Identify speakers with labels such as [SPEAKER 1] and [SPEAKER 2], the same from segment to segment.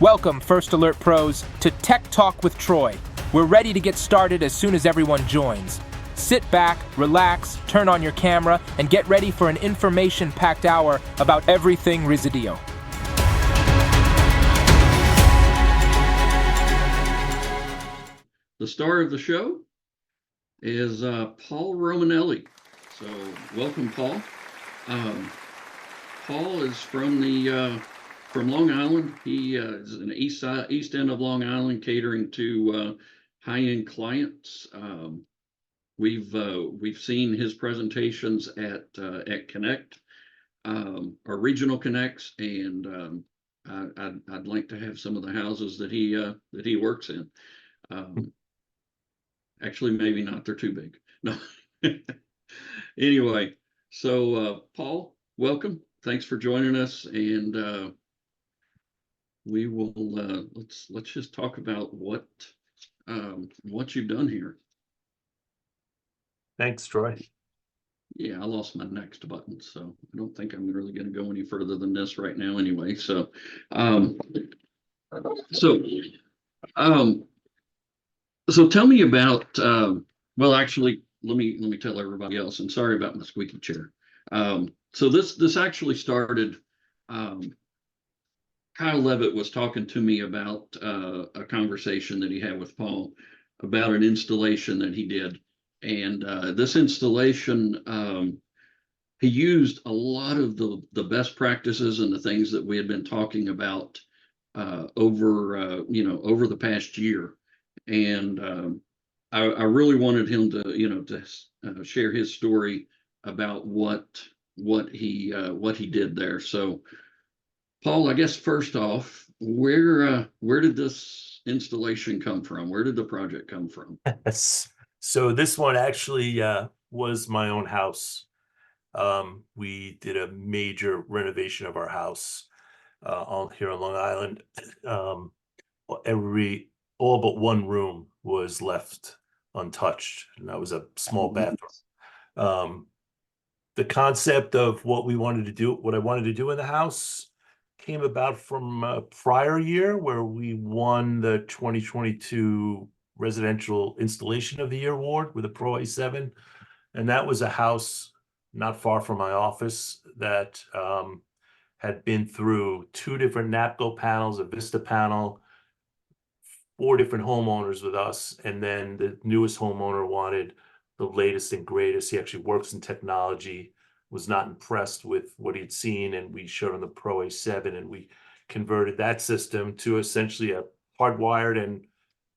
[SPEAKER 1] Welcome, First Alert Pros, to Tech Talk with Troy. We're ready to get started as soon as everyone joins. Sit back, relax, turn on your camera, and get ready for an information-packed hour about everything Residio.
[SPEAKER 2] The star of the show is Paul Romanelli. So welcome, Paul. Paul is from Long Island. He is in the east end of Long Island, catering to high-end clients. We've seen his presentations at Connect, or Regional Connects, and I'd like to have some of the houses that he works in. Actually, maybe not. They're too big. No. Anyway, so Paul, welcome. Thanks for joining us, and we will let's just talk about what you've done here.
[SPEAKER 3] Thanks, Troy.
[SPEAKER 2] Yeah, I lost my next button, so I don't think I'm really going to go any further than this right now. Anyway, so so tell me about. Well, actually, let me tell everybody else. And sorry about my squeaky chair. So this actually started. Kyle Levitt was talking to me about a conversation that he had with Paul about an installation that he did, and this installation, he used a lot of the best practices and the things that we had been talking about over the past year, and I really wanted him to share his story about what he did there. So, Paul, I guess first off, where did this installation come from? Where did the project come from?
[SPEAKER 3] So this one actually was my own house. We did a major renovation of our house here on Long Island. All but one room was left untouched, and that was a small bathroom. The concept of what I wanted to do in the house came about from a prior year where we won the 2022 Residential Installation of the Year award with a Pro A7, and that was a house not far from my office that had been through 2 different NAPCO panels, a Vista panel, 4 different homeowners with us, and then the newest homeowner wanted the latest and greatest. He actually works in technology, was not impressed with what he'd seen, and we showed him the Pro A7, and we converted that system to essentially a hardwired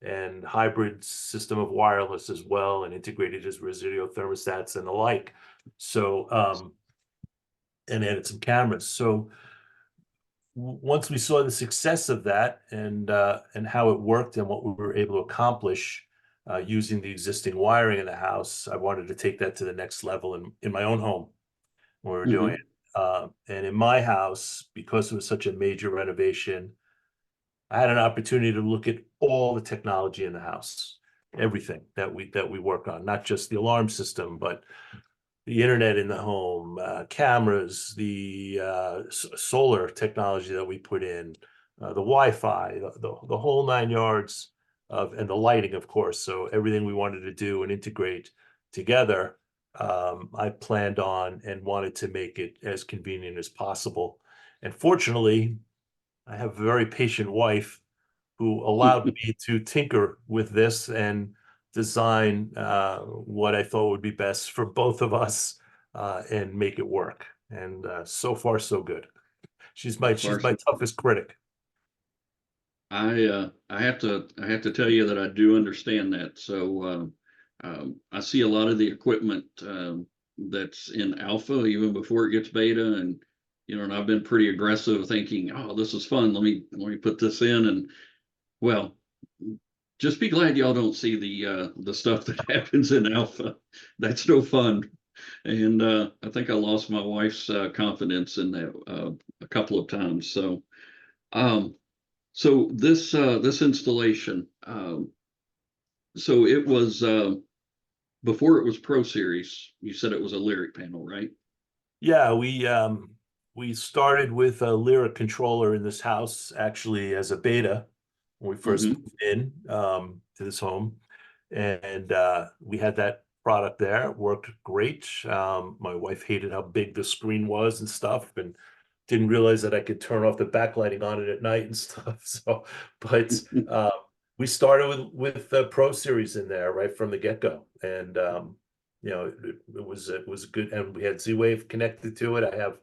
[SPEAKER 3] and hybrid system of wireless as well, and integrated his Residio thermostats and the like. So and added some cameras. So once we saw the success of that and how it worked and what we were able to accomplish using the existing wiring in the house, I wanted to take that to the next level in my own home when we were doing it. And in my house, because it was such a major renovation, I had an opportunity to look at all the technology in the house, everything that we work on, not just the alarm system, but the internet in the home, cameras, the solar technology that we put in, the Wi-Fi, the whole 9 yards and the lighting, of course. So everything we wanted to do and integrate together, I planned on and wanted to make it as convenient as possible. And fortunately, I have a very patient wife who allowed me to tinker with this and design what I thought would be best for both of us and make it work. And so far, so good. She's my toughest critic.
[SPEAKER 2] I have to tell you that I do understand that. So I see a lot of the equipment that's in alpha even before it gets beta, and and I've been pretty aggressive thinking, oh, this is fun. Let me put this in, and well, just be glad y'all don't see the stuff that happens in alpha. That's no fun. And I think I lost my wife's confidence in that a couple of times. So so this installation, so it was before it was ProSeries. You said it was a Lyric panel, right?
[SPEAKER 3] Yeah, we started with a Lyra controller in this house, actually as a beta when we first
[SPEAKER 2] Mhm.
[SPEAKER 3] moved in to this home. And we had that product there. It worked great. My wife hated how big the screen was and stuff, and didn't realize that I could turn off the backlighting on it at night and stuff. So, but we started with the ProSeries in there right from the get-go, and it was good. And we had Z-Wave connected to it. I had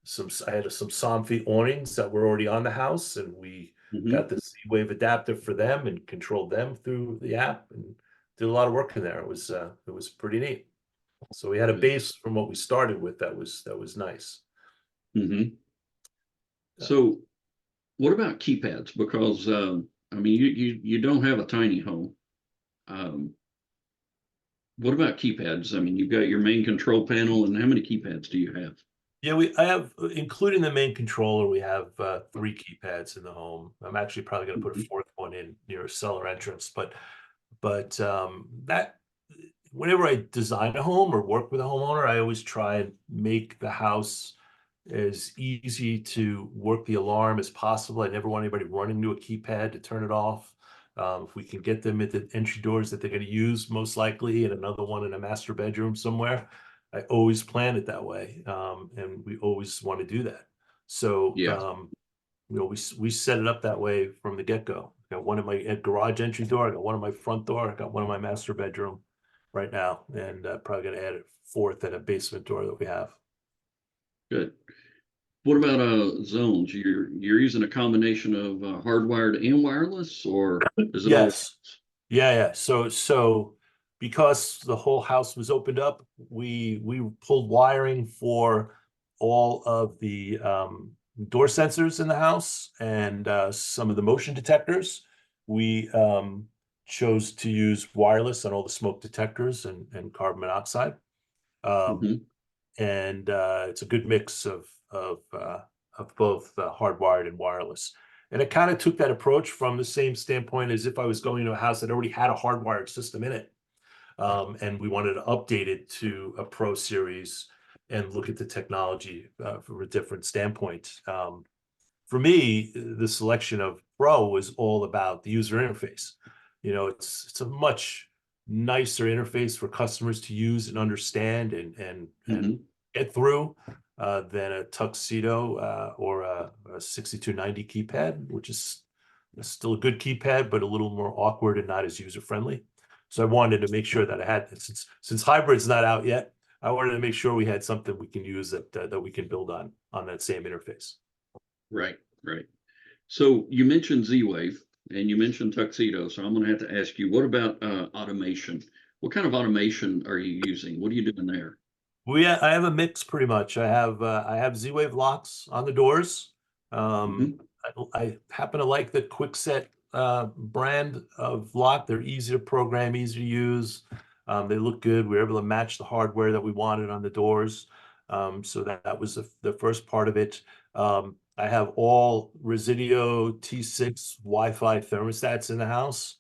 [SPEAKER 3] some Somfy awnings that were already on the house, and we got
[SPEAKER 2] Mhm.
[SPEAKER 3] the Z-Wave adapter for them and controlled them through the app and did a lot of work in there. It was pretty neat. So we had a
[SPEAKER 2] Good.
[SPEAKER 3] base from what we started with that was nice.
[SPEAKER 2] Mhm.
[SPEAKER 3] Uh,
[SPEAKER 2] So what about keypads? Because I mean, you don't have a tiny home. Um, what about keypads? I mean, you've got your main control panel, and how many keypads do you have?
[SPEAKER 3] Yeah, I have, including the main controller, we have 3 keypads in the home. I'm actually probably going to put a
[SPEAKER 2] Mhm.
[SPEAKER 3] 4th one in near a cellar entrance, but that whenever I design a home or work with a homeowner, I always try and make the house as easy to work the alarm as possible. I never want anybody running to a keypad to turn it off. If we can get them at the entry doors that they're going to use, most likely, and another one in a master bedroom somewhere, I always plan it that way, and we always want to do that. So,
[SPEAKER 2] Yeah.
[SPEAKER 3] we set it up that way from the get-go. I got one in my garage entry door. I got one in my front door. I got one in my master bedroom right now, and probably going to add a 4th at a basement door that we have.
[SPEAKER 2] Good. What about zones? You're using a combination of hardwired and wireless, or is it all?
[SPEAKER 3] Yes. Yeah. So because the whole house was opened up, we pulled wiring for all of the door sensors in the house and some of the motion detectors. We chose to use wireless on all the smoke detectors and carbon monoxide. Um,
[SPEAKER 2] Mhm.
[SPEAKER 3] and it's a good mix of both hardwired and wireless. And it kind of took that approach from the same standpoint as if I was going to a house that already had a hardwired system in it, and we wanted to update it to a ProSeries and look at the technology from a different standpoint. For me, the selection of Pro was all about the user interface. It's a much nicer interface for customers to use and understand and
[SPEAKER 2] Mhm.
[SPEAKER 3] get through than a Tuxedo or a 6290 keypad, which is still a good keypad, but a little more awkward and not as user friendly. So I wanted to make sure that I had, since hybrid's not out yet, I wanted to make sure we had something we can use that we can build on that same interface.
[SPEAKER 2] Right. Right. So you mentioned Z-Wave and you mentioned Tuxedo. So I'm going to have to ask you, what about automation? What kind of automation are you using? What are you doing there?
[SPEAKER 3] Well, yeah, I have a mix pretty much. I have Z-Wave locks on the doors.
[SPEAKER 2] Mhm.
[SPEAKER 3] I happen to like the Quickset brand of lock. They're easy to program, easy to use. They look good. We were able to match the hardware that we wanted on the doors. So that was the first part of it. I have all Resideo T6 Wi-Fi thermostats in the house.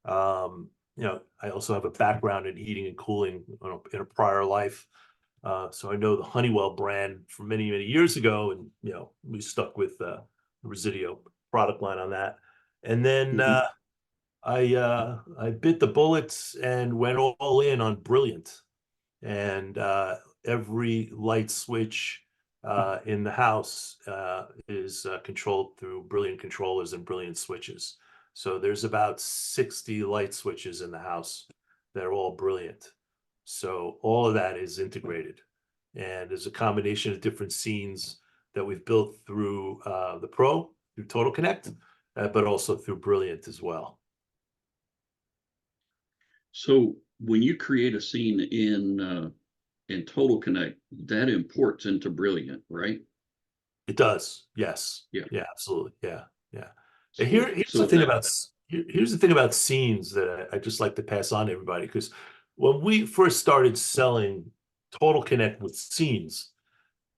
[SPEAKER 3] I also have a background in heating and cooling in a prior life. So I know the Honeywell brand from many, many years ago, and we stuck with the Resideo product line on that. And then
[SPEAKER 2] Mhm.
[SPEAKER 3] I bit the bullets and went all in on Brilliant. And every light switch in the house is controlled through Brilliant controllers and Brilliant switches. So there's about 60 light switches in the house that are all Brilliant. So all of that is integrated. And there's a combination of different scenes that we've built through the Pro, through Total Connect, but also through Brilliant as well.
[SPEAKER 2] So when you create a scene in Total Connect, that imports into Brilliant, right?
[SPEAKER 3] It does. Yes.
[SPEAKER 2] Yeah.
[SPEAKER 3] Yeah, absolutely. Yeah. Yeah. And
[SPEAKER 2] So
[SPEAKER 3] here's the
[SPEAKER 2] so
[SPEAKER 3] thing
[SPEAKER 2] that.
[SPEAKER 3] about here's the thing about scenes that I just like to pass on to everybody, because when we first started selling Total Connect with scenes,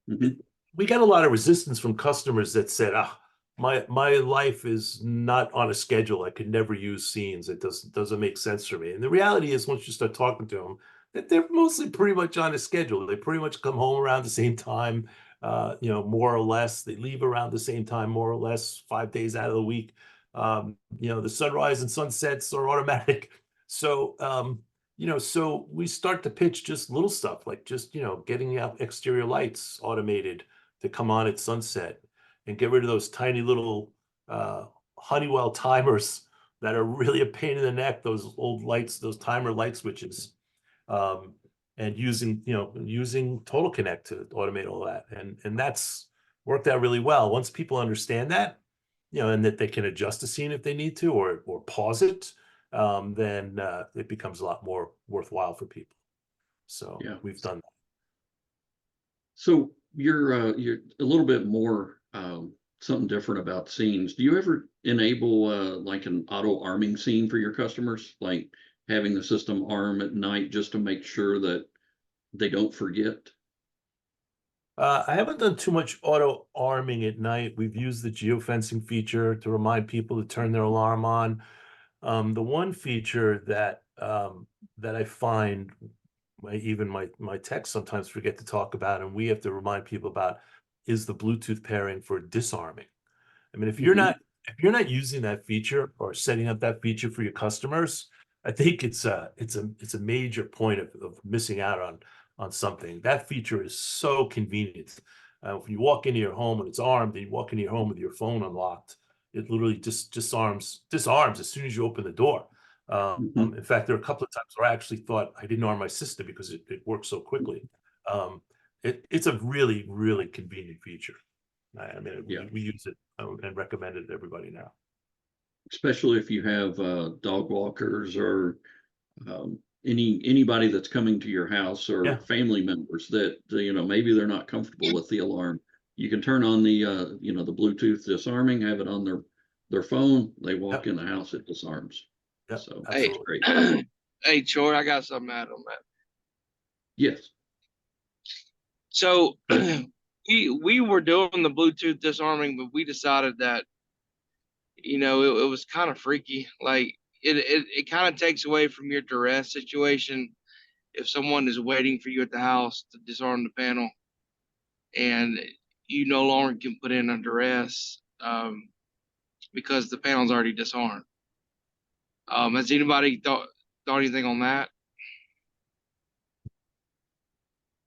[SPEAKER 2] Mhm.
[SPEAKER 3] we got a lot of resistance from customers that said, "Ah, my life is not on a schedule. I could never use scenes. It doesn't make sense for me." And the reality is, once you start talking to them, that they're mostly pretty much on a schedule. They pretty much come home around the same time. more or less. They leave around the same time, more or less, 5 days out of the week. The sunrise and sunsets are automatic. So, so we start to pitch just little stuff like just, getting out exterior lights automated to come on at sunset and get rid of those tiny little Honeywell timers that are really a pain in the neck, those old lights, those timer light switches. And using Total Connect to automate all that. And that's worked out really well. Once people understand that, and that they can adjust the scene if they need to, or pause it, then it becomes a lot more worthwhile for people. So
[SPEAKER 2] Yeah.
[SPEAKER 3] we've done that.
[SPEAKER 2] So you're a little bit more something different about scenes. Do you ever enable like an auto arming scene for your customers, like having the system arm at night just to make sure that they don't forget?
[SPEAKER 3] I haven't done too much auto arming at night. We've used the geofencing feature to remind people to turn their alarm on. The one feature that I find even my techs sometimes forget to talk about, and we have to remind people about, is the Bluetooth pairing for disarming. I mean, if you're not using that feature or setting up that feature for your customers, I think it's a major point of missing out on something. That feature is so convenient. When you walk into your home and it's armed, and you walk into your home with your phone unlocked, it literally just disarms as soon as you open the door. In fact, there are a couple of times where I actually thought I didn't arm my system because it works so quickly. It's a really, really convenient feature. I mean,
[SPEAKER 2] Yeah.
[SPEAKER 3] we use it and recommend it to everybody now.
[SPEAKER 2] Especially if you have dog walkers or anybody that's coming to your house, or
[SPEAKER 3] Yeah.
[SPEAKER 2] family members that maybe they're not comfortable with the alarm. You can turn on the the Bluetooth disarming, have it on their phone. They walk
[SPEAKER 3] Yep.
[SPEAKER 2] in the house, it disarms.
[SPEAKER 3] Yep,
[SPEAKER 2] So
[SPEAKER 3] absolutely.
[SPEAKER 2] great.
[SPEAKER 4] Hey, Troy, I got something to add on that.
[SPEAKER 2] Yes.
[SPEAKER 4] So we were doing the Bluetooth disarming, but we decided that it was kind of freaky. Like it kind of takes away from your duress situation if someone is waiting for you at the house to disarm the panel, and you no longer can put in a duress because the panel's already disarmed. Has anybody thought anything on that?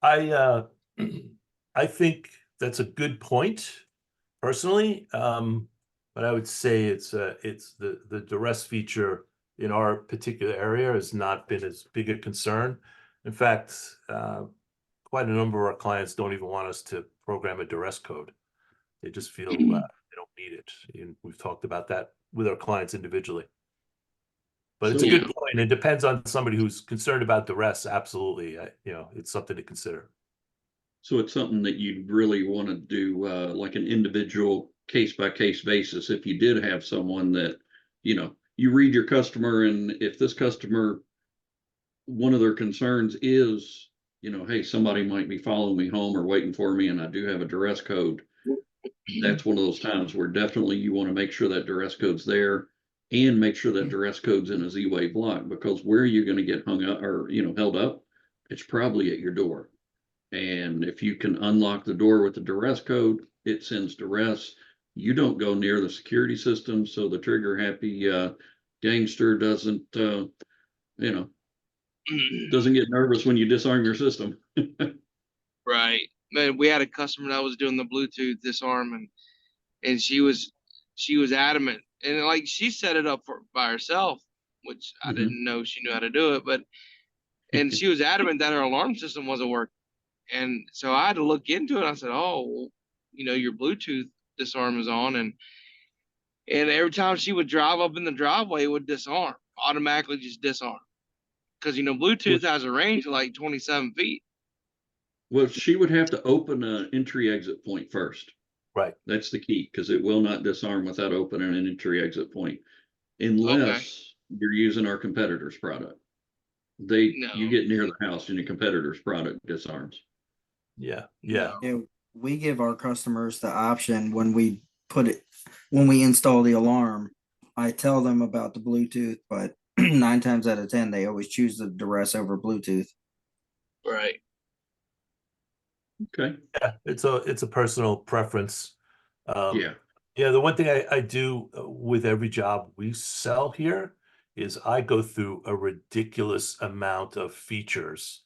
[SPEAKER 3] I I think that's a good point, personally. But I would say it's the duress feature in our particular area has not been as big a concern. In fact, quite a number of our clients don't even want us to program a duress code. They just feel they don't need it. And we've talked about that with our clients individually. But it's a
[SPEAKER 2] So-
[SPEAKER 3] good point. It depends on somebody who's concerned about duress. Absolutely, it's something to consider.
[SPEAKER 2] So it's something that you'd really want to do like an individual case by case basis. If you did have someone that, you read your customer, and if this customer, one of their concerns is, hey, somebody might be following me home or waiting for me, and I do have a duress code. That's one of those times where definitely you want to make sure that duress code's there, and make sure that duress code's in a Z-Wave lock, because where you're going to get hung up or, held up, it's probably at your door. And if you can unlock the door with the duress code, it sends duress. You don't go near the security system, so the trigger happy gangster doesn't doesn't get nervous when you disarm your system.
[SPEAKER 4] Right. Man, we had a customer that was doing the Bluetooth disarm, and she was adamant, and like she set it up by herself, which I didn't know she knew how to do it, and she was adamant that her alarm system wasn't working. And so I had to look into it. I said, "Oh, well, your Bluetooth disarm is on," and every time she would drive up in the driveway, it would disarm, automatically just disarm, because Bluetooth has a range of like 27 feet.
[SPEAKER 2] Well, she would have to open an entry exit point first.
[SPEAKER 3] Right.
[SPEAKER 2] That's the key, because it will not disarm without opening an entry exit point, unless you're using our competitor's product. You get near the house and your competitor's product disarms.
[SPEAKER 3] Yeah.
[SPEAKER 5] We give our customers the option when we install the alarm. I tell them about the Bluetooth, but 9 times out of 10, they always choose the duress over Bluetooth.
[SPEAKER 4] Right.
[SPEAKER 2] Okay.
[SPEAKER 3] Yeah, it's a personal preference.
[SPEAKER 2] Yeah.
[SPEAKER 3] Yeah, the one thing I do with every job we sell here is I go through a ridiculous amount of features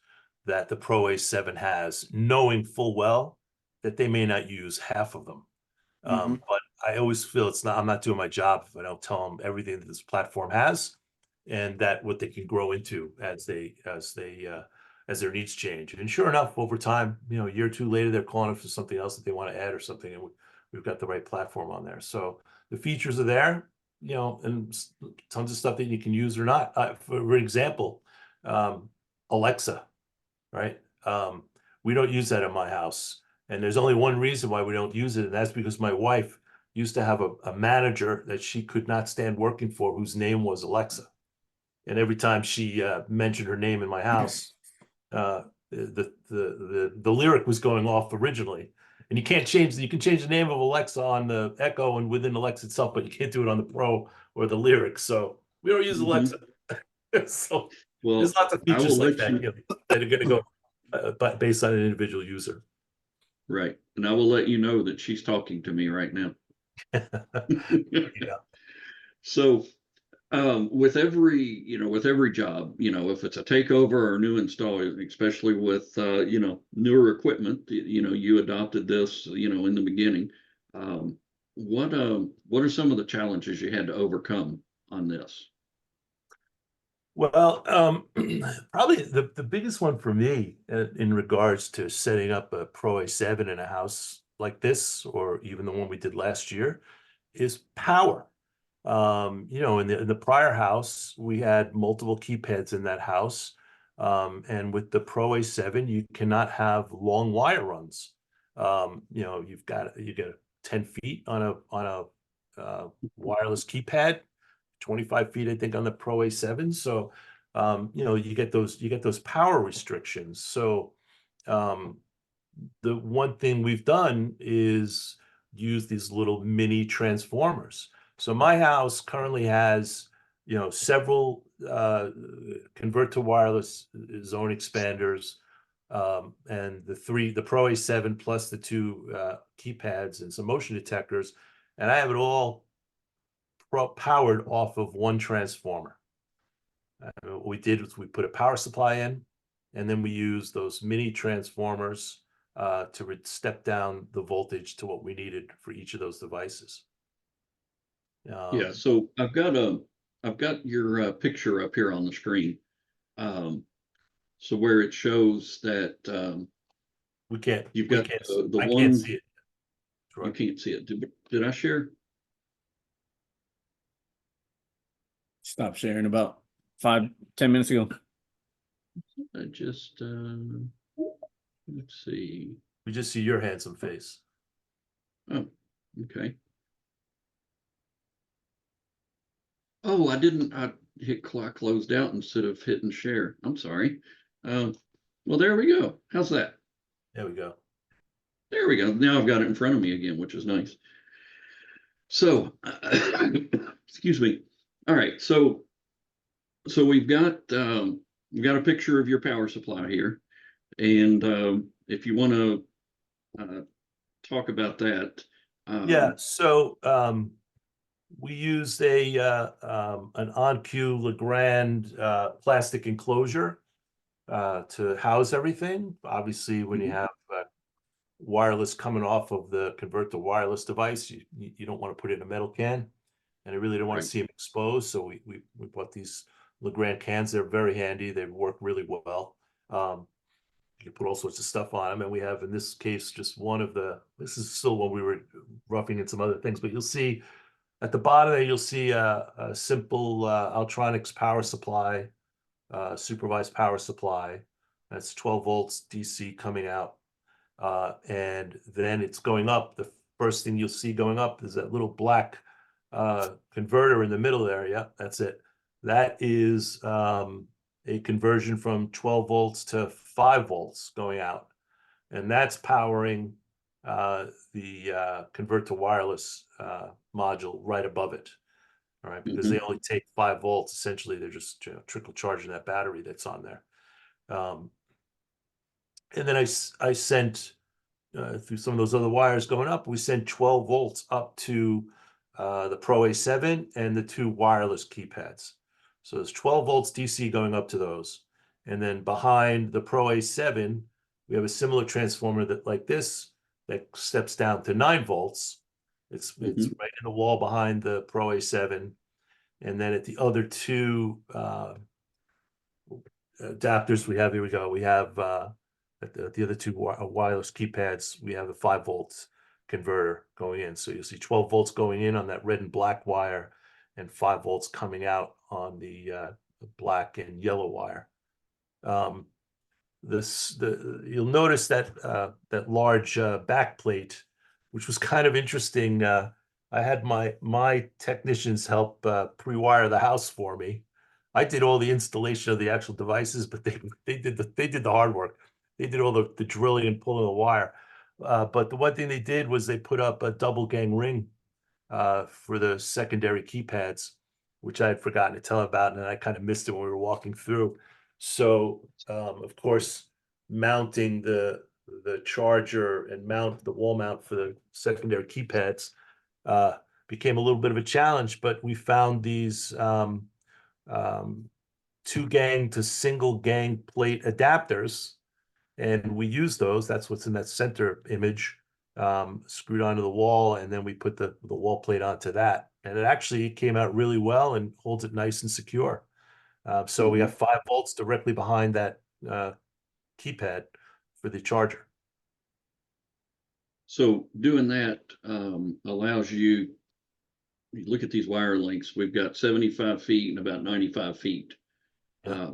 [SPEAKER 3] that the Pro A7 has, knowing full well that they may not use half of them.
[SPEAKER 5] Mhm.
[SPEAKER 3] But I always feel I'm not doing my job if I don't tell them everything that this platform has and that what they can grow into as their needs change. And sure enough, over time, a year or two later, they're calling us for something else that they want to add or something, and we've got the right platform on there. So the features are there, and tons of stuff that you can use or not. For example, Alexa, right? We don't use that in my house. And there's only one reason why we don't use it, and that's because my wife used to have a manager that she could not stand working for whose name was Alexa. And every time she mentioned her name in my house, the lyric was going off originally. And you can change the name of Alexa on the Echo and within Alexa itself, but you can't do it on the Pro or the lyrics. So we don't use Alexa. So
[SPEAKER 2] Well,
[SPEAKER 3] there's lots of
[SPEAKER 2] I will
[SPEAKER 3] features like
[SPEAKER 2] let
[SPEAKER 3] that,
[SPEAKER 2] you,
[SPEAKER 3] that are going to go but based on an individual user.
[SPEAKER 2] right. And I will let you know that she's talking to me right now.
[SPEAKER 3] Yeah.
[SPEAKER 2] So, with every job, if it's a takeover or a new install, especially with, newer equipment, you adopted this, in the beginning. Um, what are some of the challenges you had to overcome on this?
[SPEAKER 3] Well, probably the biggest one for me in regards to setting up a Pro A7 in a house like this, or even the one we did last year, is power. In the prior house, we had multiple keypads in that house. And with the Pro A7, you cannot have long wire runs. You get 10 feet on a wireless keypad, 25 feet, I think, on the Pro A7. So, you get those power restrictions. So, um, the one thing we've done is use these little mini transformers. So my house currently has, several convert to wireless zone expanders, and the Pro A7 plus the two keypads and some motion detectors, and I have it all powered off of one transformer. What we did was we put a power supply in, and then we used those mini transformers to step down the voltage to what we needed for each of those devices.
[SPEAKER 2] Yeah, so I've got your picture up here on the screen. So where it shows that
[SPEAKER 3] we can't
[SPEAKER 2] you've
[SPEAKER 3] we
[SPEAKER 2] got
[SPEAKER 3] can't
[SPEAKER 2] the
[SPEAKER 3] I can't
[SPEAKER 2] one,
[SPEAKER 3] see it.
[SPEAKER 2] you
[SPEAKER 3] Troy.
[SPEAKER 2] can't see it. Did I share?
[SPEAKER 6] Stop sharing about 5-10 minutes ago.
[SPEAKER 2] I just let's see.
[SPEAKER 3] We just see your handsome face.
[SPEAKER 2] Oh, okay. Oh, I hit closed out instead of hitting share. I'm sorry. Well, there we go. How's that?
[SPEAKER 3] There we go.
[SPEAKER 2] There we go. Now I've got it in front of me again, which is nice. So, excuse me. All right. So we've got a picture of your power supply here, and if you want to talk about that,
[SPEAKER 3] Yeah. So we used an on-cue Legrand plastic enclosure to house everything. Obviously, when you have wireless coming off of the convert to wireless device, you don't want to put it in a metal can, and I really don't want to
[SPEAKER 2] Right.
[SPEAKER 3] see them exposed. So we bought these Legrand cans. They're very handy. They work really well. You can put all sorts of stuff on them, and we have in this case just this is still when we were roughing in some other things, but you'll see at the bottom there, you'll see a simple Altronics power supply, supervised power supply. That's 12 volts DC coming out. And then it's going up. The first thing you'll see going up is that little black converter in the middle there. Yeah, that's it. That is a conversion from 12 volts to 5 volts going out. And that's powering the convert to wireless module right above it. All right, because they only take 5 volts. Essentially, they're just trickle charging that battery that's on there. And then I sent through some of those other wires going up, we sent 12 volts up to the Pro A7 and the 2 wireless keypads. So there's 12 volts DC going up to those. And then behind the Pro A7, we have a similar transformer that like this that steps down to 9 volts. It's right in the wall behind the Pro A7. And then at the other 2 adapters we have, here we go. We have at the other 2 wireless keypads, we have a 5 volts converter going in. So you'll see 12 volts going in on that red and black wire and 5 volts coming out on the black and yellow wire. You'll notice that that large back plate, which was kind of interesting. I had my technicians help pre-wire the house for me. I did all the installation of the actual devices, but they did the hard work. They did all the drilling and pulling the wire. But the one thing they did was they put up a double gang ring for the secondary keypads, which I had forgotten to tell about, and I kind of missed it when we were walking through. So, of course, mounting the charger and the wall mount for the secondary keypads became a little bit of a challenge, but we found these 2-gang to single gang plate adapters, and we use those. That's what's in that center image, screwed onto the wall, and then we put the wall plate onto that, and it actually came out really well and holds it nice and secure. So we have 5 volts directly behind that keypad for the charger.
[SPEAKER 2] So doing that allows you look at these wire lengths. We've got 75 feet and about 95 feet.
[SPEAKER 3] Yeah.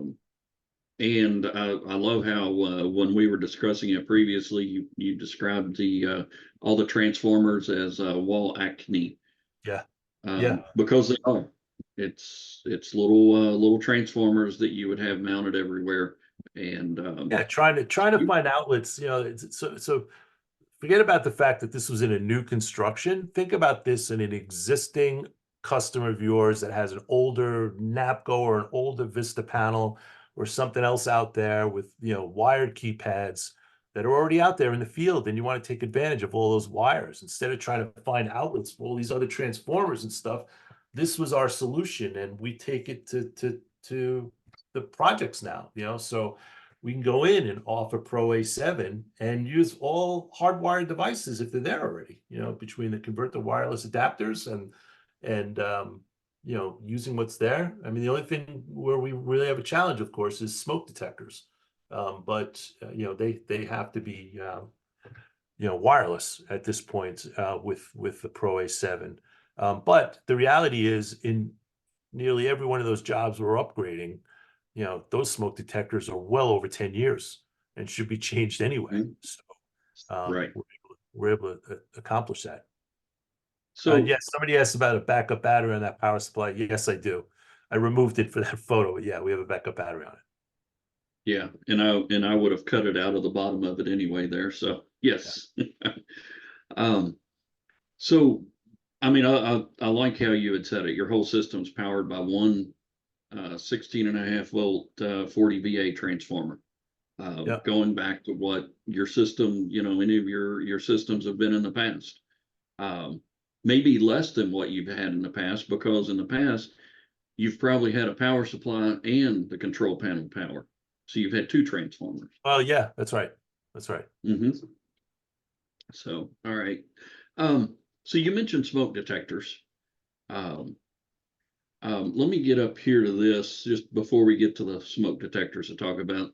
[SPEAKER 2] And I love how when we were discussing it previously, you described the all the transformers as wall acne.
[SPEAKER 3] Yeah.
[SPEAKER 2] Because they are. It's little transformers that you would have mounted everywhere. And
[SPEAKER 3] trying to find outlets, so forget about the fact that this was in a new construction. Think about this in an existing customer of yours that has an older NAPCO or an older Vista panel or something else out there with, wired keypads that are already out there in the field, and you want to take advantage of all those wires instead of trying to find outlets for all these other transformers and stuff. This was our solution, and we take it to the projects now, so we can go in and offer Pro A7 and use all hardwired devices if they're there already, between the convert to wireless adapters and using what's there. I mean, the only thing where we really have a challenge, of course, is smoke detectors. But they have to be wireless at this point with the Pro A7. But the reality is, in nearly every one of those jobs we're upgrading, those smoke detectors are well over 10 years and should be changed anyway. So
[SPEAKER 2] right.
[SPEAKER 3] we're able to accomplish that.
[SPEAKER 2] So
[SPEAKER 3] yes, somebody asked about a backup battery on that power supply. Yes, I do. I removed it for that photo, but yeah, we have a backup battery on it.
[SPEAKER 2] yeah, and I would have cut it out of the bottom of it anyway there. So yes. So I mean, I like how you had said it. Your whole system's powered by one 16.5 volt 40 VA transformer. Going back to what your system, any of your systems have been in the past. Maybe less than what you've had in the past, because in the past you've probably had a power supply and the control panel power. So you've had 2 transformers.
[SPEAKER 3] Oh yeah, that's right.
[SPEAKER 2] So, all right. So you mentioned smoke detectors. Let me get up here to this just before we get to the smoke detectors to talk about.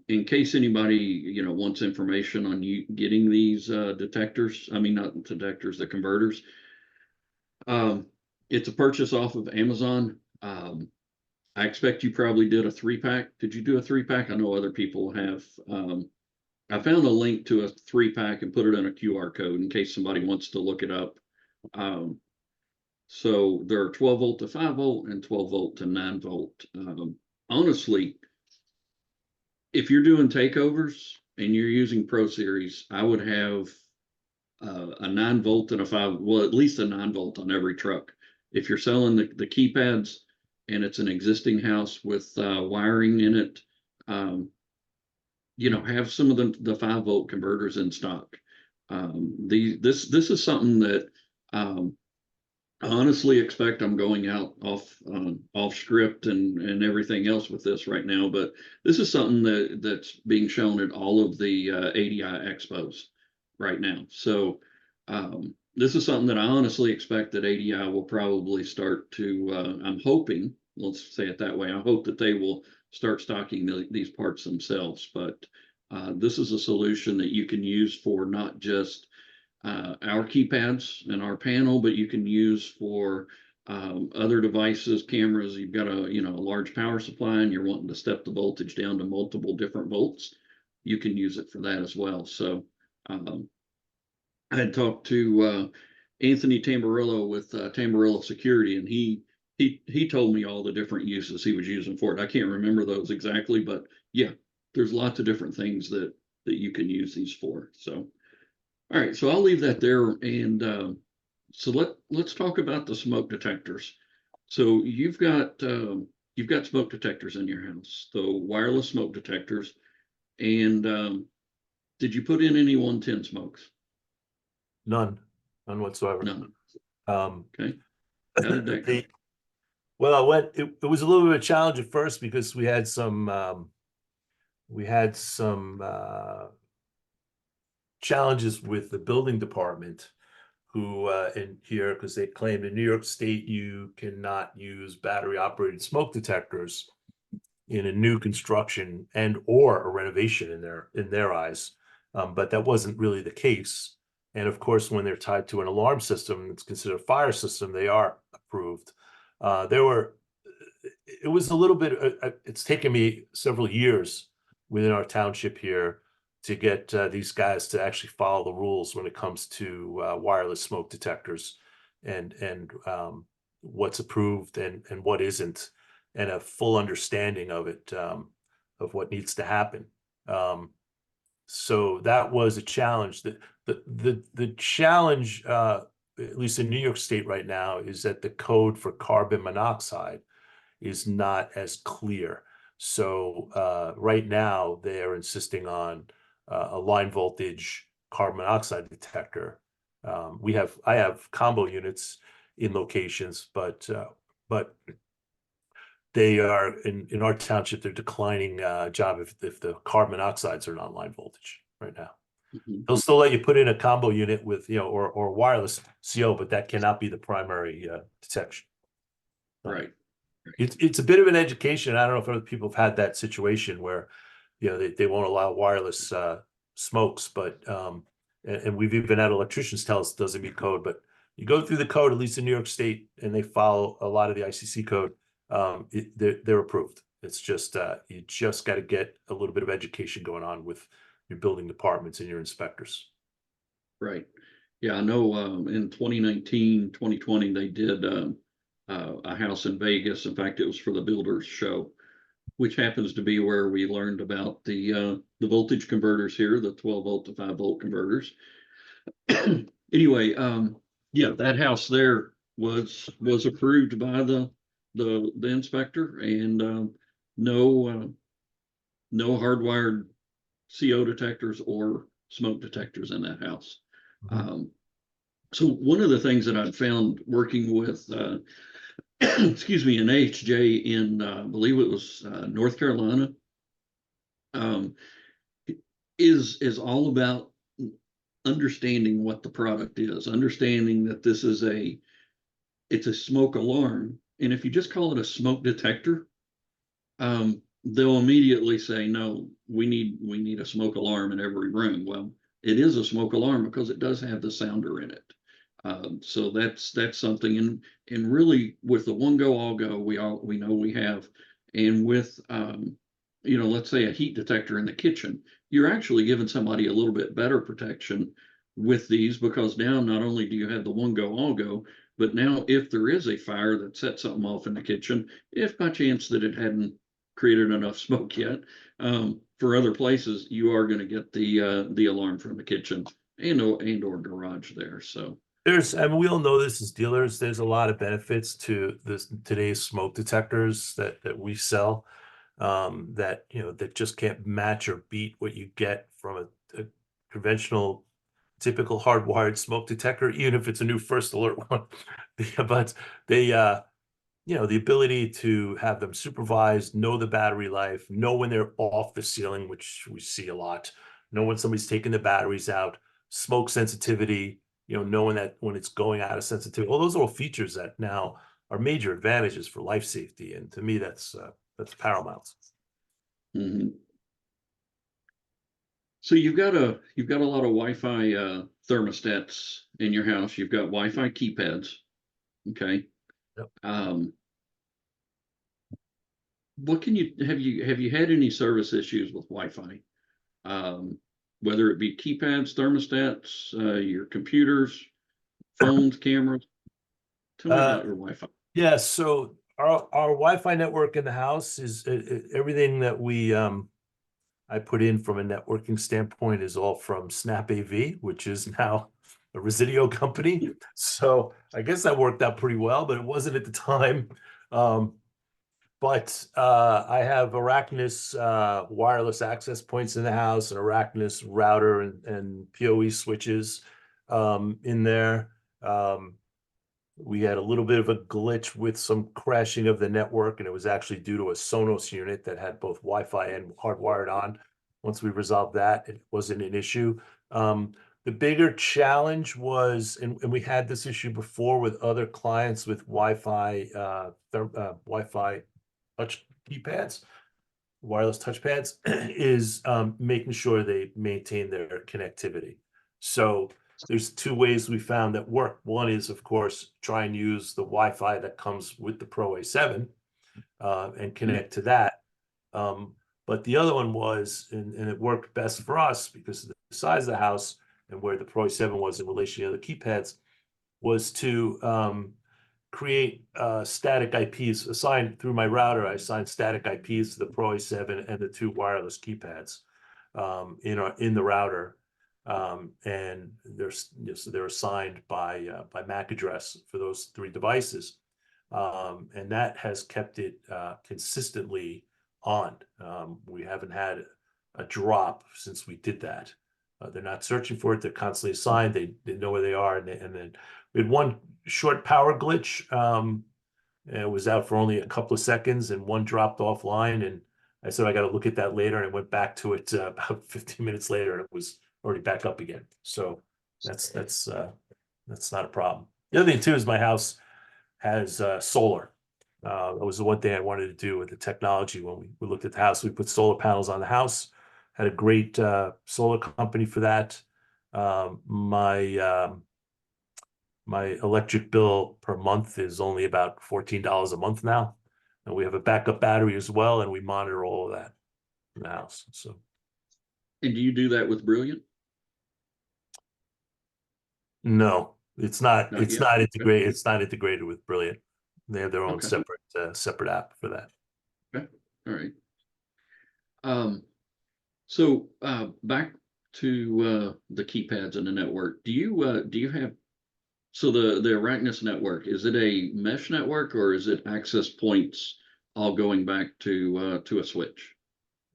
[SPEAKER 2] In case anybody, wants information on you getting these detectors, I mean, not detectors, the converters. It's a purchase off of Amazon. I expect you probably did a 3-pack. Did you do a 3-pack? I know other people have. I found a link to a 3-pack and put it in a QR code in case somebody wants to look it up. So there are 12 volt to 5 volt and 12 volt to 9 volt. Honestly, if you're doing takeovers and you're using ProSeries, I would have a 9 volt and a 5, well, at least a 9 volt on every truck. If you're selling the keypads and it's an existing house with wiring in it, have some of the 5-volt converters in stock. This is something that I honestly expect. I'm going out off script and everything else with this right now, but this is something that's being shown at all of the ADI expos right now. So this is something that I honestly expect that ADI will probably start to. I'm hoping, let's say it that way. I hope that they will start stocking these parts themselves. But this is a solution that you can use for not just our keypads and our panel, but you can use for other devices, cameras. You've got a large power supply and you're wanting to step the voltage down to multiple different volts. You can use it for that as well. So I had talked to Anthony Tamburillo with Tamburillo Security, and he told me all the different uses he was using for it. I can't remember those exactly, but yeah, there's lots of different things that you can use these for. So all right, so I'll leave that there, and so let's talk about the smoke detectors. So you've got smoke detectors in your house, the wireless smoke detectors, and did you put in any 110 smokes?
[SPEAKER 3] None whatsoever.
[SPEAKER 2] None. Okay.
[SPEAKER 3] How did that go? Well, it was a little bit of a challenge at first because we had some challenges with the building department who in here, because they claimed in New York State you cannot use battery operated smoke detectors in a new construction and or a renovation in their eyes. But that wasn't really the case. And of course, when they're tied to an alarm system, it's considered a fire system, they are approved. It was a little bit, it's taken me several years within our township here to get these guys to actually follow the rules when it comes to wireless smoke detectors and what's approved and what isn't, and a full understanding of it, of what needs to happen. So that was a challenge. The challenge, at least in New York State right now, is that the code for carbon monoxide is not as clear. So right now they are insisting on a line voltage carbon monoxide detector. I have combo units in locations, but they are in our township, they're declining job if the carbon monoxides are not line voltage right now.
[SPEAKER 2] Mm-hmm.
[SPEAKER 3] They'll still let you put in a combo unit with or wireless CO, but that cannot be the primary detection.
[SPEAKER 2] Right.
[SPEAKER 3] It's a bit of an education. I don't know if other people have had that situation where they won't allow wireless smokes, but and we've even had electricians tell us it doesn't meet code. But you go through the code, at least in New York State, and they follow a lot of the ICC code. They're approved. It's just you just got to get a little bit of education going on with your building departments and your inspectors.
[SPEAKER 2] Right. Yeah, I know in 2019, 2020, they did a house in Vegas. In fact, it was for the Builders Show, which happens to be where we learned about the voltage converters here, the 12-volt to 5-volt converters. Anyway, yeah, that house there was approved by the inspector, and no hardwired CO detectors or smoke detectors in that house.
[SPEAKER 3] Mm-hmm.
[SPEAKER 2] So one of the things that I've found working with excuse me, an AHJ in I believe it was North Carolina, is all about understanding what the product is, understanding that this is it's a smoke alarm, and if you just call it a smoke detector, they'll immediately say, no, we need a smoke alarm in every room. Well, it is a smoke alarm because it does have the sounder in it. So that's something, and really with the one go all go, we know we have, and with let's say a heat detector in the kitchen, you're actually giving somebody a little bit better protection with these, because now not only do you have the one go all go, but now if there is a fire that sets something off in the kitchen, if by chance that it hadn't created enough smoke yet, for other places, you are going to get the alarm from the kitchen and or garage there. So
[SPEAKER 3] we all know this as dealers, there's a lot of benefits to today's smoke detectors that we sell. that, that just can't match or beat what you get from a conventional, typical hardwired smoke detector, even if it's a new first alert one. But they, the ability to have them supervised, know the battery life, know when they're off the ceiling, which we see a lot, know when somebody's taking the batteries out, smoke sensitivity, knowing that when it's going out of sensitivity, all those little features that now are major advantages for life safety. And to me, that's paramount.
[SPEAKER 2] Mhm. So you've got a lot of Wi-Fi thermostats in your house. You've got Wi-Fi keypads. Okay.
[SPEAKER 3] Yep.
[SPEAKER 2] What can you have you had any service issues with Wi-Fi? Whether it be keypads, thermostats, your computers, phones, cameras. Tell me about your Wi-Fi.
[SPEAKER 3] Yeah, so our Wi-Fi network in the house is everything that I put in from a networking standpoint is all from Snap AV, which is now a Residio company. So I guess that worked out pretty well, but it wasn't at the time. But I have Arachnus wireless access points in the house, an Arachnus router and PoE switches in there. We had a little bit of a glitch with some crashing of the network, and it was actually due to a Sonos unit that had both Wi-Fi and hardwired on. Once we resolved that, it wasn't an issue. The bigger challenge was, and we had this issue before with other clients with Wi-Fi touch keypads, wireless touchpads, is making sure they maintain their connectivity. So there's two ways we found that work. One is, of course, try and use the Wi-Fi that comes with the Pro A7 and connect to that. But the other one was, and it worked best for us because of the size of the house and where the Pro A7 was in relation to the other keypads, was to create static IPs assigned through my router. I assigned static IPs to the Pro A7 and the two wireless keypads in the router. And they're assigned by MAC address for those three devices. And that has kept it consistently on. We haven't had a drop since we did that. They're not searching for it. They're constantly assigned. They know where they are. And then we had one short power glitch. It was out for only a couple of seconds, and one dropped offline. And I said, I got to look at that later. And I went back to it about 15 minutes later, and it was already back up again. So that's not a problem. The other thing too is my house has solar. That was the one thing I wanted to do with the technology. When we looked at the house, we put solar panels on the house. Had a great solar company for that. My electric bill per month is only about $14 a month now, and we have a backup battery as well, and we monitor all of that in the house. So,
[SPEAKER 2] And do you do that with Brilliant?
[SPEAKER 3] no, it's not.
[SPEAKER 2] Not
[SPEAKER 3] It's
[SPEAKER 2] yet.
[SPEAKER 3] not
[SPEAKER 2] Okay.
[SPEAKER 3] integrated. It's not integrated with Brilliant. They have their own
[SPEAKER 2] Okay.
[SPEAKER 3] separate app for that.
[SPEAKER 2] Okay. All right. So back to the keypads and the network. Do you have, so the Arachnus network, is it a mesh network or is it access points all going back to a switch?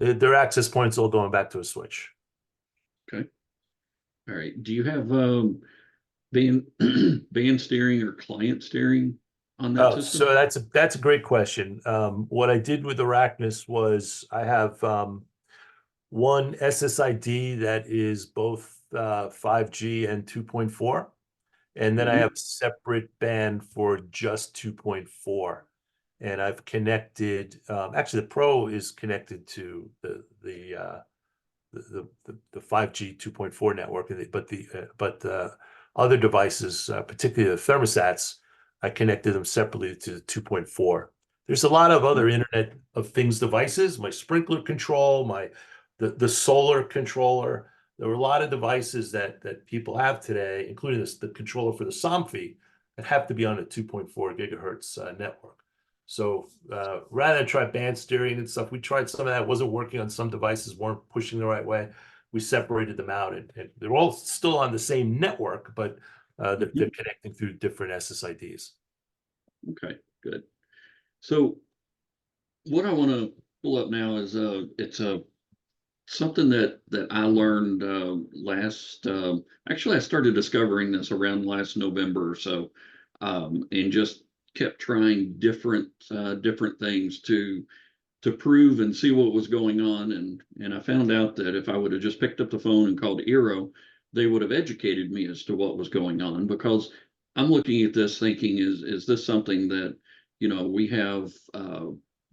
[SPEAKER 3] Their access points all going back to a switch.
[SPEAKER 2] Okay. All right. Do you have band steering or client steering on that system?
[SPEAKER 3] So that's a great question. What I did with Arachnus was I have one SSID that is both 5G and 2.4, and then I have a separate band for just 2.4. And I've connected. Actually, the Pro is connected to the 5G 2.4 network, but the other devices, particularly the thermostats, I connected them separately to the 2.4. There's a lot of other Internet of Things devices, my sprinkler control, the solar controller. There were a lot of devices that people have today, including the controller for the Somfy, that have to be on a 2.4 gigahertz network. So rather than try band steering and stuff, we tried some of that. It wasn't working on some devices, weren't pushing the right way. We separated them out, and they're all still on the same network, but they're connecting through different SSIDs.
[SPEAKER 2] Okay, good. So what I want to pull up now is it's a something that I learned last. Actually, I started discovering this around last November or so, and just kept trying different things to prove and see what was going on. And I found out that if I would have just picked up the phone and called Eero, they would have educated me as to what was going on, because I'm looking at this thinking, is this something that, we have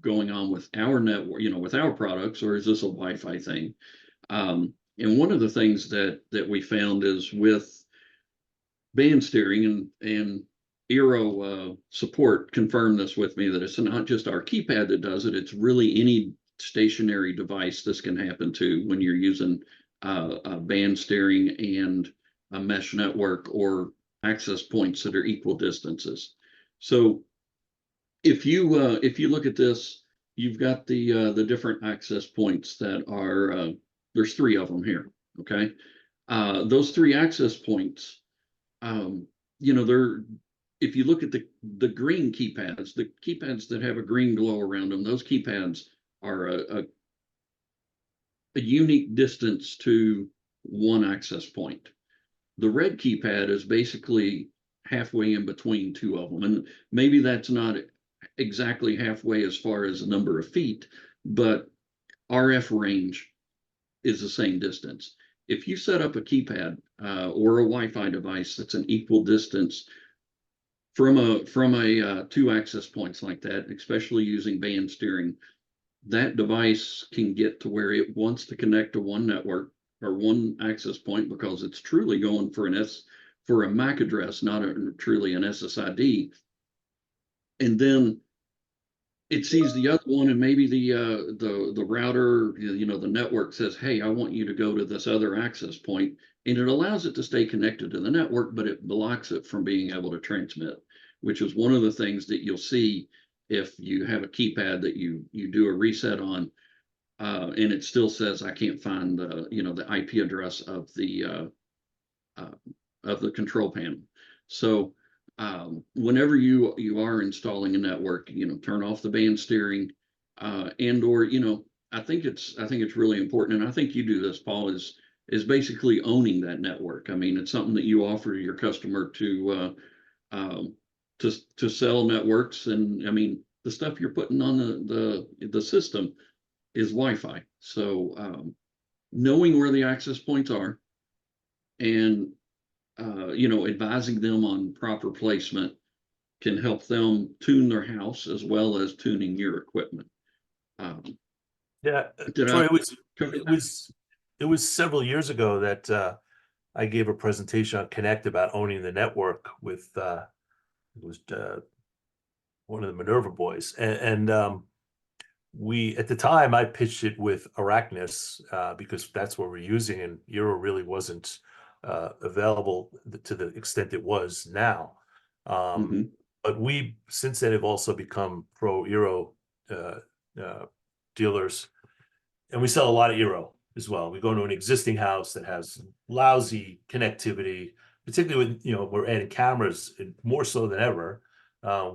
[SPEAKER 2] going on with our network, with our products, or is this a Wi-Fi thing? And one of the things that we found is with band steering, and Eero support confirmed this with me, that it's not just our keypad that does it, it's really any stationary device this can happen to when you're using band steering and a mesh network or access points that are equal distances. So if you look at this, you've got the different access points that are there's 3 of them here. Okay, those 3 access points, they're, if you look at the green keypads, the keypads that have a green glow around them, those keypads are a unique distance to one access point. The red keypad is basically halfway in between 2 of them, and maybe that's not exactly halfway as far as the number of feet, but RF range is the same distance. If you set up a keypad or a Wi-Fi device that's an equal distance from a 2 access points like that, especially using band steering, that device can get to where it wants to connect to one network or one access point, because it's truly going for for a MAC address, not truly an SSID. And then it sees the other one, and maybe the router, the network says, hey, I want you to go to this other access point, and it allows it to stay connected to the network, but it blocks it from being able to transmit, which is one of the things that you'll see if you have a keypad that you do a reset on, and it still says, I can't find the IP address of the control panel. So whenever you are installing a network, turn off the band steering, and or I think it's really important, and I think you do this, Paul, is basically owning that network. I mean, it's something that you offer your customer to sell networks, and I mean, the stuff you're putting on the system is Wi-Fi. So knowing where the access points are, and advising them on proper placement can help them tune their house as well as tuning your equipment.
[SPEAKER 3] Yeah,
[SPEAKER 2] Did
[SPEAKER 3] Troy,
[SPEAKER 2] I
[SPEAKER 3] it was several years ago that I gave a presentation on Connect about owning the network with it was one of the Minerva boys, and we, at the time, I pitched it with Arachnus because that's what we're using, and Eero really wasn't available to the extent it was now. But we since then have also become pro Eero dealers, and we sell a lot of Eero as well. We go to an existing house that has lousy connectivity, particularly when we're adding cameras, and more so than ever.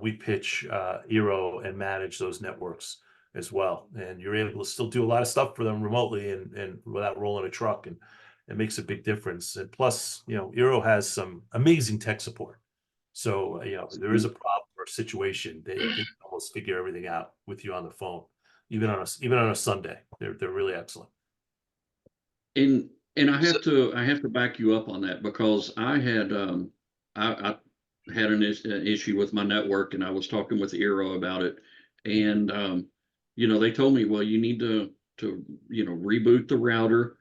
[SPEAKER 3] We pitch Eero and manage those networks as well, and you're able to still do a lot of stuff for them remotely and without rolling a truck, and it makes a big difference. And plus, Eero has some amazing tech support. So there is a problem or a situation, they can almost figure everything out with you on the phone, even on a Sunday. They're really excellent.
[SPEAKER 2] And I have to back you up on that, because I had I had an issue with my network, and I was talking with Eero about it, and they told me, well, you need to reboot the router,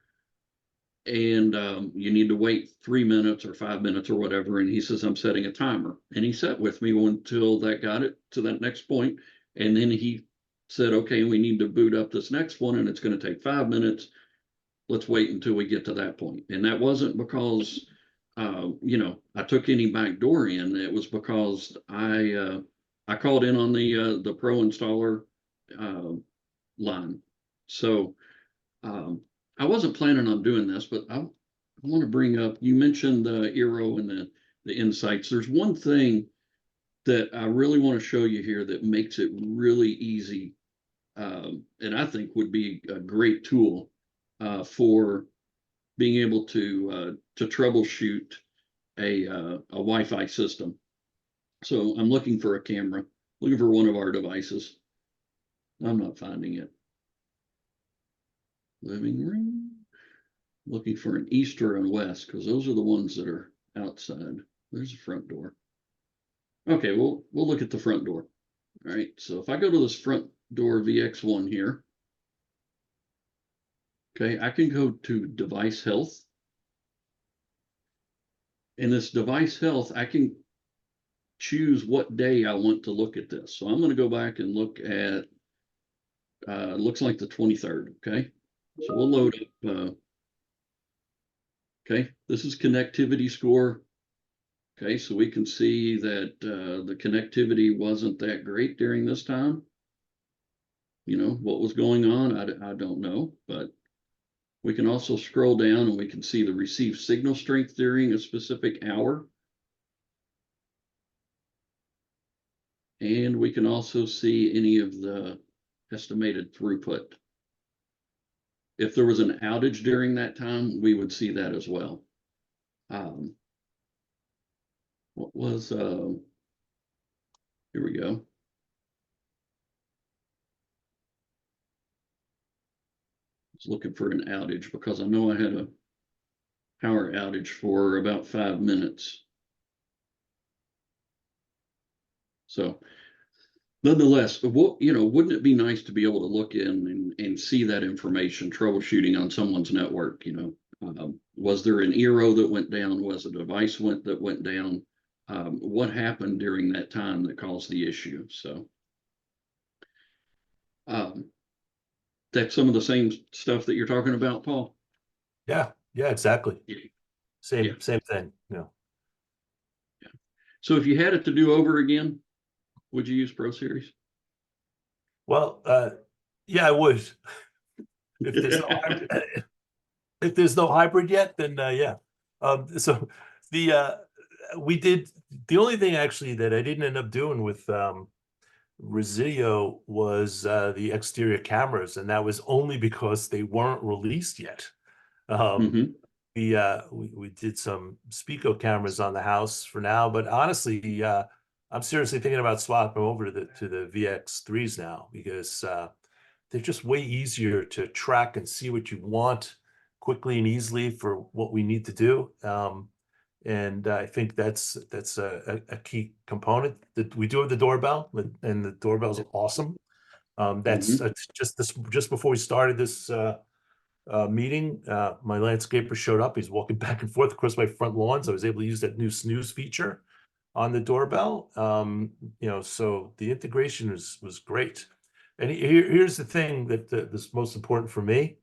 [SPEAKER 2] and you need to wait 3 minutes or 5 minutes or whatever. And he says, I'm setting a timer, and he sat with me until that got it to that next point, and then he said, okay, we need to boot up this next one, and it's going to take 5 minutes. Let's wait until we get to that point. And that wasn't because I took any back door in. It was because I called in on the pro installer line. So I wasn't planning on doing this, but I want to bring up, you mentioned the Eero and the insights. There's one thing that I really want to show you here that makes it really easy and I think would be a great tool for being able to troubleshoot a Wi-Fi system. So I'm looking for a camera, looking for one of our devices. I'm not finding it. Living room. Looking for an east or a west, because those are the ones that are outside. There's the front door. Okay, we'll look at the front door. All right, so if I go to this front door VX1 here, okay, I can go to device health. In this device health, I can choose what day I want to look at this. So I'm going to go back and look at, looks like the 23rd, okay? So we'll load up, okay, this is connectivity score. Okay, so we can see that the connectivity wasn't that great during this time. You know, what was going on, I don't know, but we can also scroll down and we can see the received signal strength during a specific hour. And we can also see any of the estimated throughput. If there was an outage during that time, we would see that as well. What was, here we go. I was looking for an outage because I know I had a power outage for about 5 minutes. So nonetheless, wouldn't it be nice to be able to look in and see that information, troubleshooting on someone's network? Was there an eero that went down? Was a device that went down? What happened during that time that caused the issue? So that's some of the same stuff that you're talking about, Paul.
[SPEAKER 3] Yeah, exactly.
[SPEAKER 2] Yeah.
[SPEAKER 3] Same thing. Yeah.
[SPEAKER 2] So if you had it to do over again, would you use ProSeries?
[SPEAKER 3] Well, yeah, I would. If there's no hybrid, if there's no hybrid yet, then yeah. So we did the only thing actually that I didn't end up doing with Resideo was the exterior cameras, and that was only because they weren't released yet. We did some Spico cameras on the house for now, but honestly, I'm seriously thinking about swapping over to the VX3s now, because they're just way easier to track and see what you want quickly and easily for what we need to do. And I think that's a key component. That we do have the doorbell, and the doorbell's awesome. That's just before we started this meeting, my landscaper showed up. He's walking back and forth across my front lawn, so I was able to use that new snooze feature on the doorbell. So the integration was great. And here's the thing that is most important for me.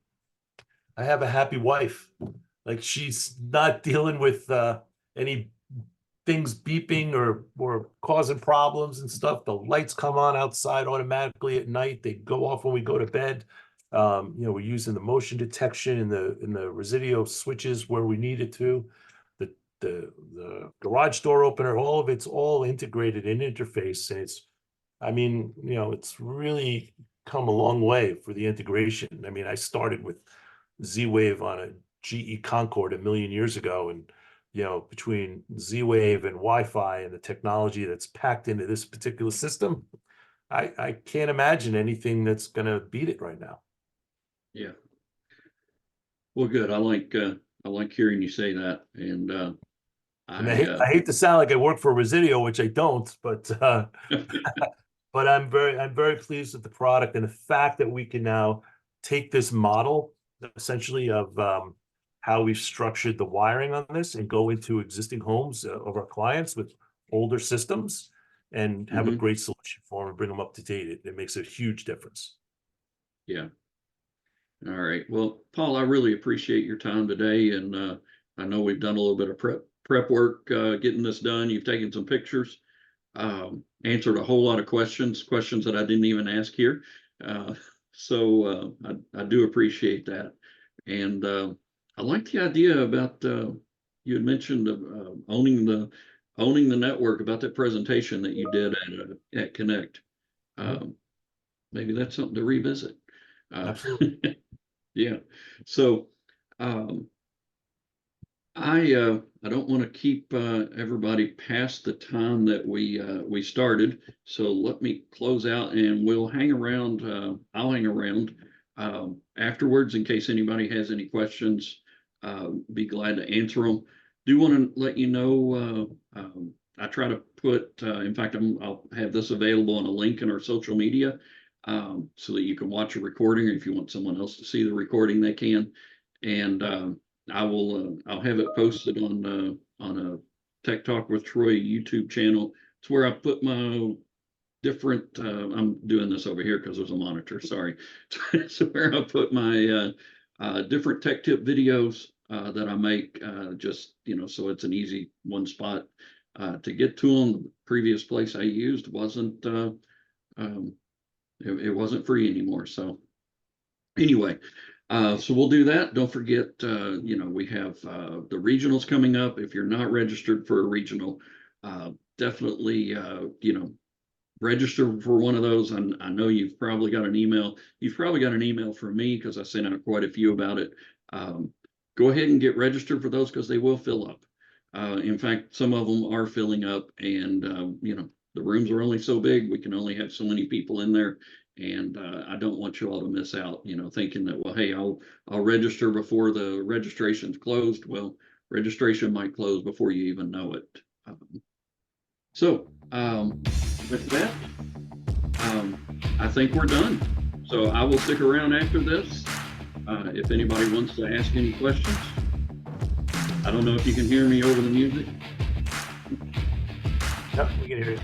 [SPEAKER 3] I have a happy wife. Like, she's not dealing with any things beeping or causing problems and stuff. The lights come on outside automatically at night. They go off when we go to bed. We're using the motion detection in the Resideo switches where we need it to. The garage door opener, all of it's all integrated in interface, and it's really come a long way for the integration. I mean, I started with Z-Wave on a GE Concorde 1 million years ago, and between Z-Wave and Wi-Fi and the technology that's packed into this particular system, I can't imagine anything that's going to beat it right now.
[SPEAKER 2] Yeah. Well, good. I like hearing you say that, and
[SPEAKER 3] I hate to sound like I work for Resideo, which I don't, but but I'm very pleased with the product and the fact that we can now take this model essentially of how we've structured the wiring on this and go into existing homes of our clients with older systems and have a great solution for them and bring them up to date. It makes a huge difference.
[SPEAKER 2] Yeah. All right. Well, Paul, I really appreciate your time today, and I know we've done a little bit of prep work getting this done. You've taken some pictures, answered a whole lot of questions that I didn't even ask here. So I do appreciate that. And I like the idea about you had mentioned owning the network, about that presentation that you did at Connect. maybe that's something to revisit.
[SPEAKER 3] Absolutely.
[SPEAKER 2] Yeah. So, I don't want to keep everybody past the time that we started. So let me close out, and we'll hang around. I'll hang around afterwards in case anybody has any questions. Be glad to answer them. Do want to let you know. I try to put. In fact, I'll have this available on a link in our social media, so that you can watch a recording. Or if you want someone else to see the recording, they can. And I'll have it posted on a Tech Talk with Troy YouTube channel. It's where I put my different. I'm doing this over here because there's a monitor. Sorry. It's where I put my different tech tip videos that I make. Just so it's an easy one spot to get to them. The previous place I used wasn't. It wasn't free anymore. So anyway. So we'll do that. Don't forget, we have the regionals coming up. If you're not registered for a regional, definitely, register for one of those. And I know you've probably got an email. You've probably got an email from me because I sent out quite a few about it. Go ahead and get registered for those because they will fill up. In fact, some of them are filling up, and the rooms are only so big. We can only have so many people in there. And I don't want you all to miss out, thinking that, well, hey, I'll register before the registration's closed. Well, registration might close before you even know it. With that, I think we're done. So I will stick around after this. If anybody wants to ask any questions. I don't know if you can hear me over the music.
[SPEAKER 3] Yep, we can hear you.